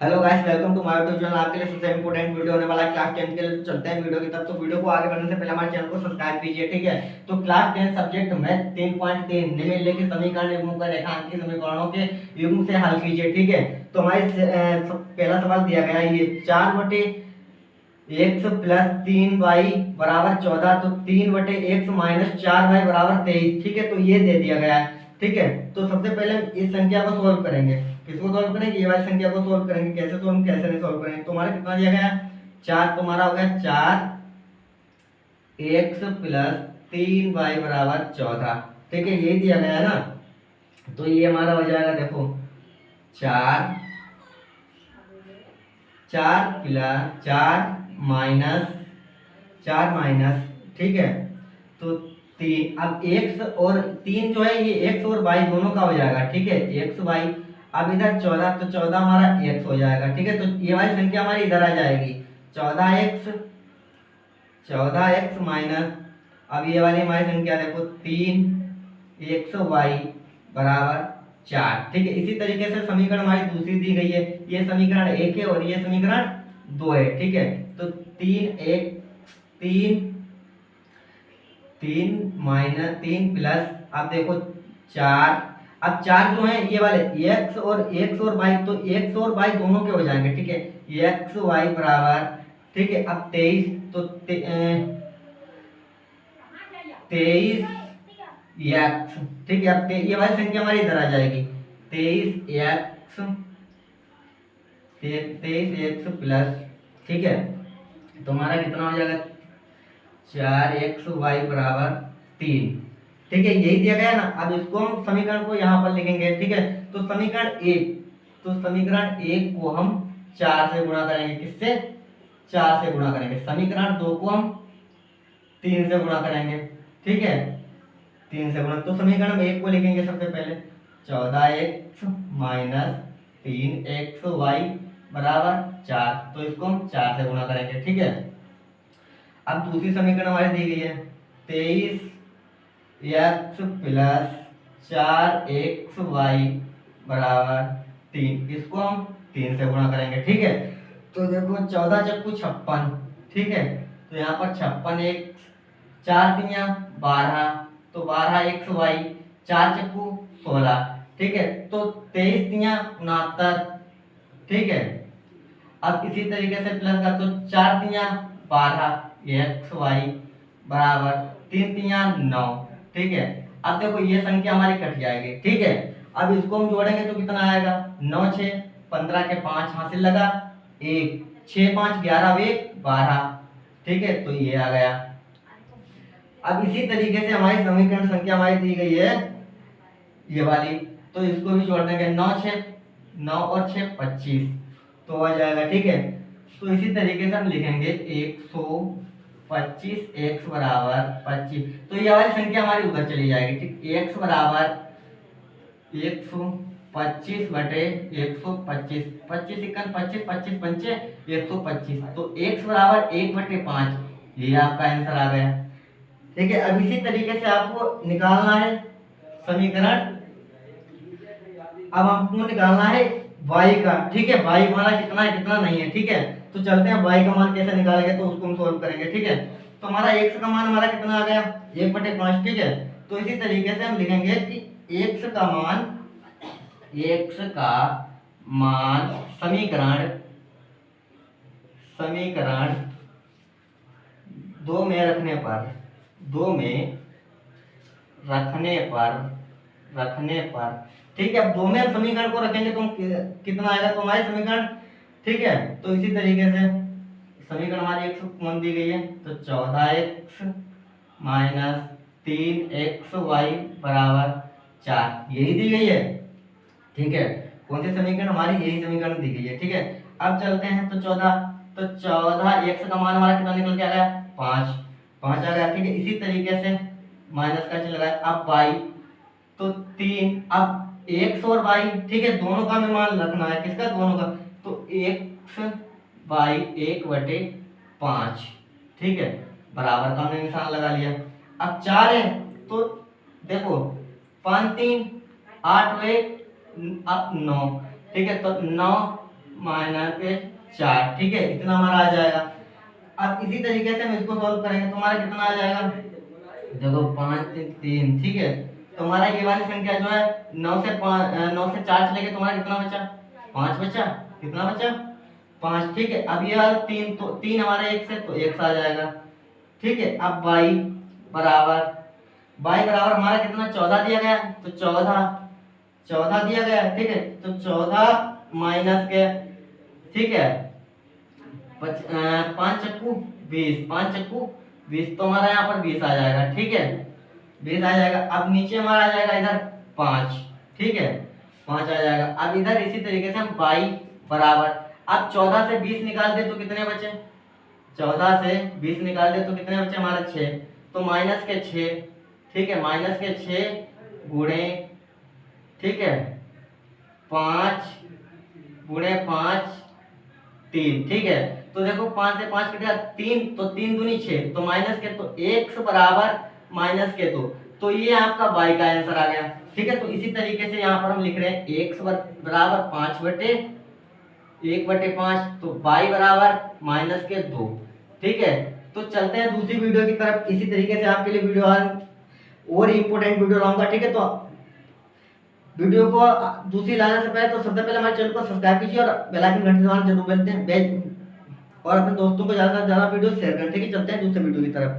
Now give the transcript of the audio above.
Hello guys, welcome to my YouTube channel. आपके लिए सबसे इंपॉर्टेंट वीडियो होने वाला है क्लास 10 के लिए। तो चलते हैं वीडियो की तरफ। तो वीडियो को आगे बढ़ने से पहले हमारे चैनल को सब्सक्राइब कीजिए, ठीक है। तो क्लास 10 सब्जेक्ट मैथ 3.3 निम्नलिखित समीकरण युग्मों का रेखांकित समीकरणों के युग्म से हल कीजिए, ठीक है। तो हमारे पहला सवाल दिया गया है ये 4/x प्लस 3y बराबर 14। तो 3/x माइनस 4y बराबर 23, ठीक है। तो ये दे दिया गया है, ठीक है। तो सबसे पहले हम इस संख्या को सोल्व करेंगे। किसको सोल्व करेंगे? ये वाली संख्या को सोल्व करेंगे। कैसे सोल्व, कैसे नहीं सोल्व करेंगे? तुम्हारा कितना दिया गया है? 4। तुम्हारा हो गया 4x प्लस 3y बराबर 14, ठीक है। यही दिया गया है ना। तो ये हमारा हो जाएगा, देखो, 4 4 प्लस 4 माइनस, ठीक है। तो 3, अब x और 3 जो है ये x और y दोनों का हो जाएगा, ठीक है, x y। अब इधर 14, तो 14 हमारा x हो जाएगा, ठीक है। तो ये वाली संख्या हमारी इधर आ जाएगी 14x माइनस, अब ये वाली हमारी संख्या देखो 3xy बराबर 4, ठीक है। इसी तरीके से समीकरण हमारी दूसरी दी गई है। ये समीकरण 1 है और ये समीकरण 2 है, ठीक है। तो 3 3 माइनस 3 प्लस, अब देखो 4, अब 4 जो है ये वाले x और y, तो x और y दोनों के हो जाएंगे, ठीक है। x y बराबर, ठीक है, अब 23, तो 23 x, ठीक है। अब ये वाली संख्या हमारी इधर आ जाएगी 23x प्लस, ठीक है। तो हमारा कितना हो जाएगा? 4xy बराबर 3, ठीक है। यही दिया गया है ना। अब इसको हम समीकरण को यहाँ पर लिखेंगे, ठीक है। तो समीकरण एक को हम 4 से गुणा करेंगे। किससे? 4 से गुणा करेंगे। समीकरण 2 को हम 3 से गुणा करेंगे, ठीक है। 3 से गुणा, तो समीकरण में 1 को लिखेंगे सबसे पहले 14x माइनस 3xy बराबर 4। तो इसको हम 4 से गुणा करेंगे, ठीक है। अब दूसरी समीकरण हमारी दी गई है 23x प्लस 4xy बराबर 3। इसको हम 3 से गुणा करेंगे, ठीक है। तो देखो 14 चक्कू 56, ठीक है। तो यहाँ पर 56 एक 4 तिया 12, तो 12xy, 4 चक्कू 16, ठीक है। तो 23 तिया 69, ठीक है। अब इसी तरीके से प्लस कर, तो 4 तिया 12 एक्स वाई बराबर 3 तिया 9, ठीक है। अब देखो ये संख्या हमारी कट जाएगी, ठीक है। अब इसको हम जोड़ेंगे तो कितना आएगा? 9 6 15 के 5 हासिल लगा 1, 6 5 11 1 12, ठीक है। तो ये आ गया। अब इसी तरीके से हमारी समीकरण संख्या हमारी दी गई है ये वाली, तो इसको भी जोड़ देंगे 9 और 6 25, तो आ जाएगा, ठीक है। तो इसी तरीके से हम लिखेंगे 125 x बराबर 25। तो ये वाली संख्या हमारी उधर चली जाएगी, ठीक। x बराबर 125 बटे 125, 25 इक्कन 25 25 पंचे 125, तो x बराबर 1/5, ये आपका आंसर आ गया, ठीक है। अब इसी तरीके से आपको निकालना है समीकरण, अब हमको निकालना है y का, ठीक है। y हमारा कितना है कितना नहीं है, ठीक है। तो चलते हैं y का मान कैसे निकालेंगे, तो उसको हम सोल्व करेंगे, ठीक है। तो हमारा x का मान हमारा कितना आ गया? 1/5, ठीक है। तो इसी तरीके से हम लिखेंगे कि x का मान समीकरण 2 में रखने पर, ठीक है। अब 2 में समीकरण को रखेंगे तो कितना आएगा? तो हमारे समीकरण, ठीक है। तो इसी तरीके से समीकरण हमारी x मान दी गई है, तो 14x माइनस 3xy बराबर 4, यही दी गई है, ठीक है। कौन सी समीकरण? हमारी यही समीकरण दी गई है, ठीक है। अब चलते हैं, तो 14 x का मान हमारा कितना निकल के आ गया? 5 आ गया, ठीक है। इसी तरीके से माइनस का चिन्ह लगाया। अब y, तो 3, अब x और y, ठीक है, दोनों का हमें मान रखना है। किसका? दोनों का। तो x y 1/5, ठीक है, बराबर का हमने निशान लगा लिया। अब 4 है, तो देखो 5 3 8 1 अब 9, ठीक है। तो 9 माइनस के 4, ठीक है, इतना हमारा आ जाएगा। अब इसी तरीके से हम इसको सॉल्व करेंगे तो हमारा कितना आ जाएगा, देखो 5 3, ठीक है, तुम्हारा ये वाली संख्या जो है 9 से 4 चले गए, तुम्हारा कितना बचा, 5 बचा, कितना बचा, 5, ठीक है। अब ये वाला 3, तो 3 हमारा 1 से, तो 1 आ जाएगा, ठीक है। अब y बराबर हमारा कितना 14 दिया गया है, तो 14 दिया गया है, ठीक है, तो 14 माइनस के, ठीक है, 5 चक्कू 20, 5 चक्कू 20, तो हमारा यहाँ पर 20 आ जाएगा, ठीक है, 20 आ जाएगा। अब नीचे हमारा आ जाएगा इधर 5, ठीक है, 5 आ जाएगा। अब इधर इसी तरीके से हम y बराबर, अब 14 से 20 निकाल दे तो कितने बचे, 14 से 20 निकाल दे तो कितने बचे हमारे 6, तो माइनस के 6, ठीक है, माइनस के 6 गुणे, ठीक है, 5 गुणे 5 3, ठीक है। तो देखो 5 से 5 कटेगा 3, तो 3 दूनी 6, तो माइनस के, तो x बराबर माइनस के 2, तो ये आपका y का आंसर आ गया, ठीक है। तो इसी तरीके से यहाँ पर हम लिख रहे हैं x बराबर 1/5, तो y बराबर माइनस के 2, ठीक है। तो चलते हैं दूसरी वीडियो की तरफ। इसी तरीके से आपके लिए वीडियो और इम्पोर्टेंट वीडियो लाऊंगा, ठीक है। तो वीडियो को दूसरी लाने से पहले तो सबसे पहले हमारे चैनल को सब्सक्राइब कीजिए और बेल आइकन घंटी दबाना जरूर बोलते हैं, और अपने दोस्तों को ज्यादा से ज्यादा वीडियो शेयर करें, ठीक है। चलते हैं दूसरे वीडियो की तरफ।